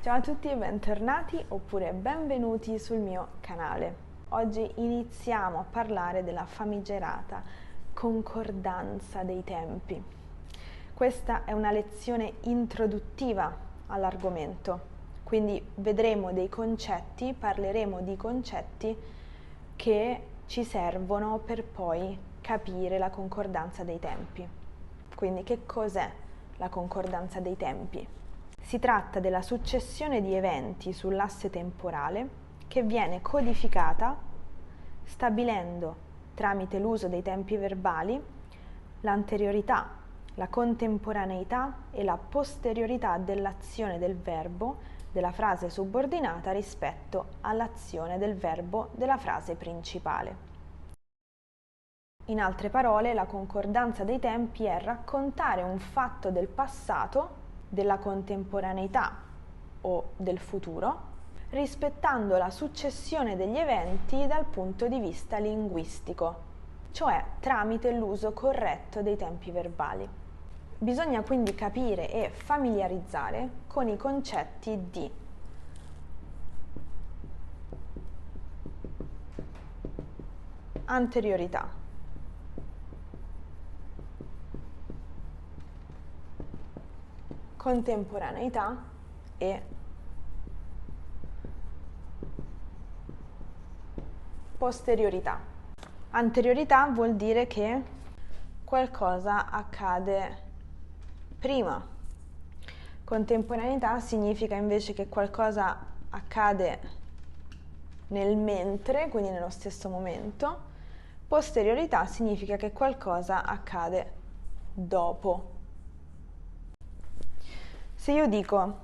Ciao a tutti e bentornati oppure benvenuti sul mio canale. Oggi iniziamo a parlare della famigerata concordanza dei tempi. Questa è una lezione introduttiva all'argomento, quindi vedremo dei concetti, parleremo di concetti che ci servono per poi capire la concordanza dei tempi. Quindi che cos'è la concordanza dei tempi? Si tratta della successione di eventi sull'asse temporale che viene codificata stabilendo, tramite l'uso dei tempi verbali, l'anteriorità, la contemporaneità e la posteriorità dell'azione del verbo della frase subordinata rispetto all'azione del verbo della frase principale. In altre parole, la concordanza dei tempi è raccontare un fatto del passato, della contemporaneità o del futuro, rispettando la successione degli eventi dal punto di vista linguistico, cioè tramite l'uso corretto dei tempi verbali. Bisogna quindi capire e familiarizzare con i concetti di anteriorità, contemporaneità e posteriorità. Anteriorità vuol dire che qualcosa accade prima. Contemporaneità significa invece che qualcosa accade nel mentre, quindi nello stesso momento. Posteriorità significa che qualcosa accade dopo. Se io dico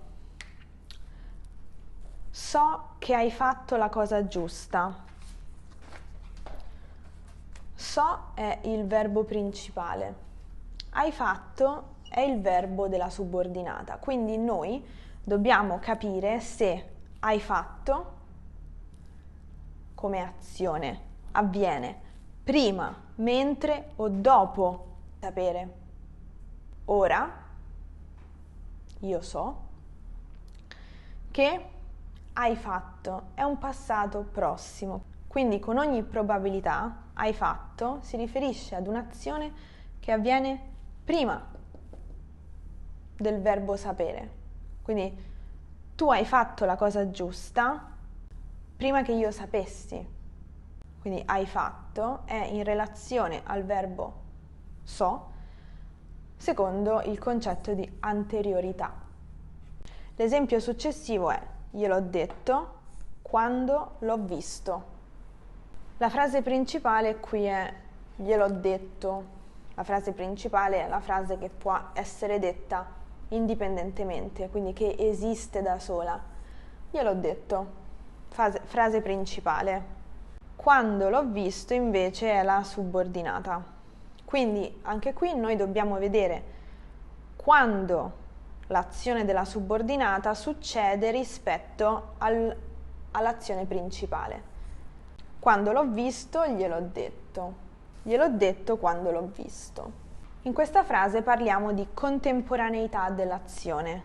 so che hai fatto la cosa giusta, so è il verbo principale, hai fatto è il verbo della subordinata, quindi noi dobbiamo capire se hai fatto come azione avviene prima, mentre o dopo sapere. Ora io so che hai fatto è un passato prossimo, quindi con ogni probabilità hai fatto si riferisce ad un'azione che avviene prima del verbo sapere. Quindi tu hai fatto la cosa giusta prima che io sapessi. Quindi hai fatto è in relazione al verbo so secondo il concetto di anteriorità. L'esempio successivo è gliel'ho detto quando l'ho visto. La frase principale qui è gliel'ho detto. La frase principale è la frase che può essere detta indipendentemente, quindi che esiste da sola. Gliel'ho detto. Frase principale. Quando l'ho visto invece è la subordinata. Quindi anche qui noi dobbiamo vedere quando l'azione della subordinata succede rispetto all'azione principale. Quando l'ho visto gliel'ho detto. Gliel'ho detto quando l'ho visto. In questa frase parliamo di contemporaneità dell'azione.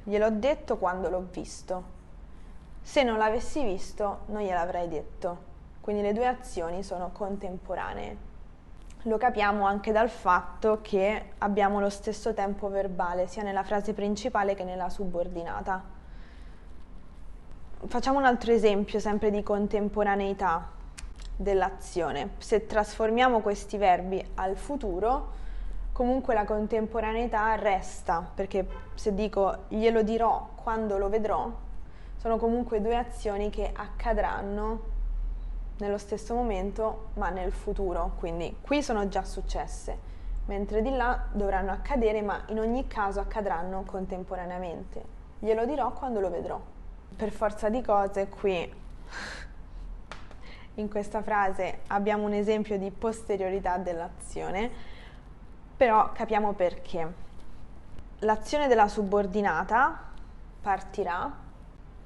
Gliel'ho detto quando l'ho visto. Se non l'avessi visto non gliel'avrei detto. Quindi le due azioni sono contemporanee. Lo capiamo anche dal fatto che abbiamo lo stesso tempo verbale sia nella frase principale che nella subordinata. Facciamo un altro esempio sempre di contemporaneità dell'azione. Se trasformiamo questi verbi al futuro, comunque la contemporaneità resta, perché se dico glielo dirò quando lo vedrò, sono comunque due azioni che accadranno nello stesso momento ma nel futuro, quindi qui sono già successe, mentre di là dovranno accadere ma in ogni caso accadranno contemporaneamente. Glielo dirò quando lo vedrò. Per forza di cose qui in questa frase abbiamo un esempio di posteriorità dell'azione, però capiamo perché. L'azione della subordinata partirà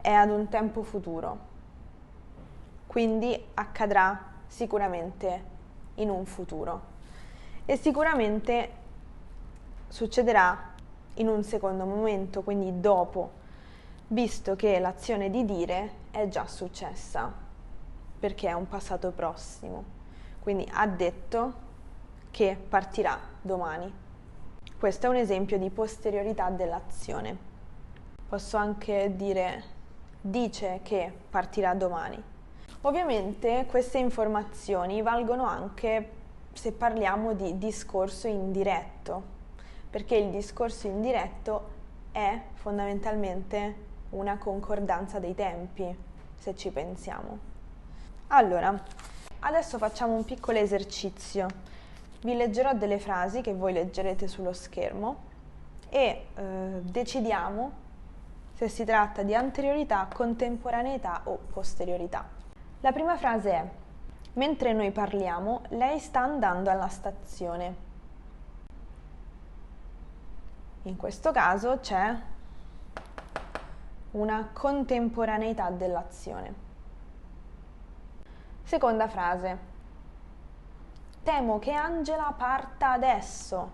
è ad un tempo futuro, quindi accadrà sicuramente in un futuro e sicuramente succederà in un secondo momento, quindi dopo. visto che l'azione di dire è già successa, perché è un passato prossimo. Quindi ha detto che partirà domani. Questo è un esempio di posteriorità dell'azione. Posso anche dire dice che partirà domani. Ovviamente queste informazioni valgono anche se parliamo di discorso indiretto, perché il discorso indiretto è fondamentalmente una concordanza dei tempi, se ci pensiamo. Allora, adesso facciamo un piccolo esercizio. Vi leggerò delle frasi che voi leggerete sullo schermo e decidiamo se si tratta di anteriorità, contemporaneità o posteriorità. La prima frase è: mentre noi parliamo, lei sta andando alla stazione. In questo caso c'è una contemporaneità dell'azione. Seconda frase: temo che Angela parta adesso.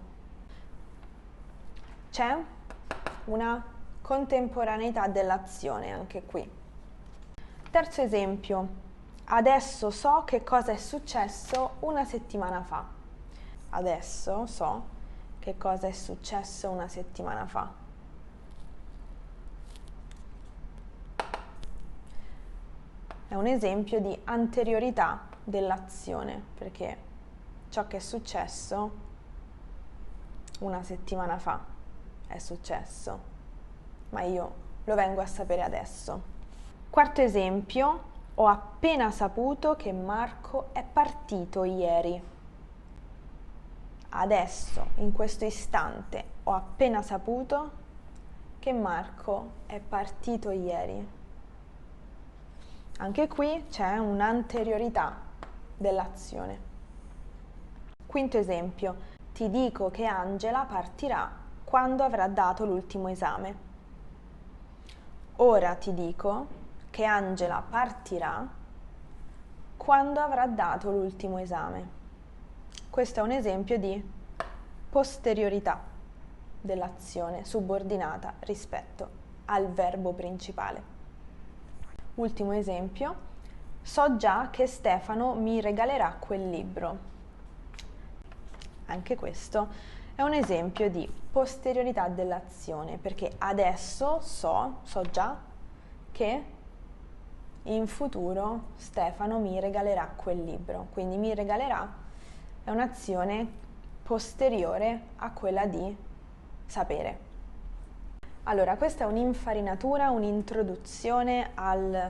C'è una contemporaneità dell'azione anche qui. Terzo esempio: adesso so che cosa è successo una settimana fa. Adesso so che cosa è successo una settimana fa. È un esempio di anteriorità dell'azione, perché ciò che è successo una settimana fa è successo, ma io lo vengo a sapere adesso. Quarto esempio: ho appena saputo che Marco è partito ieri. Adesso, in questo istante, ho appena saputo che Marco è partito ieri. Anche qui c'è un'anteriorità dell'azione. Quinto esempio: ti dico che Angela partirà quando avrà dato l'ultimo esame. Ora ti dico che Angela partirà quando avrà dato l'ultimo esame. Questo è un esempio di posteriorità dell'azione subordinata rispetto al verbo principale. Ultimo esempio: so già che Stefano mi regalerà quel libro. Anche questo è un esempio di posteriorità dell'azione, perché adesso so già che in futuro Stefano mi regalerà quel libro. Quindi mi regalerà è un'azione posteriore a quella di sapere. Allora, questa è un'infarinatura, un'introduzione al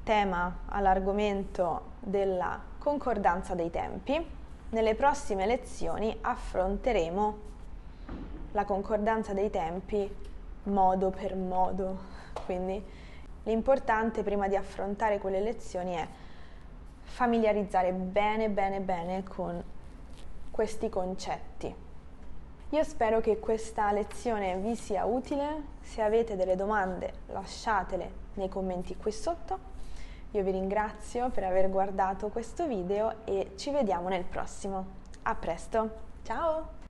tema, all'argomento della concordanza dei tempi. Nelle prossime lezioni affronteremo la concordanza dei tempi modo per modo, quindi l'importante prima di affrontare quelle lezioni è familiarizzare bene con questi concetti. Io spero che questa lezione vi sia utile. Se avete delle domande lasciatele nei commenti qui sotto. Io vi ringrazio per aver guardato questo video e ci vediamo nel prossimo. A presto, ciao!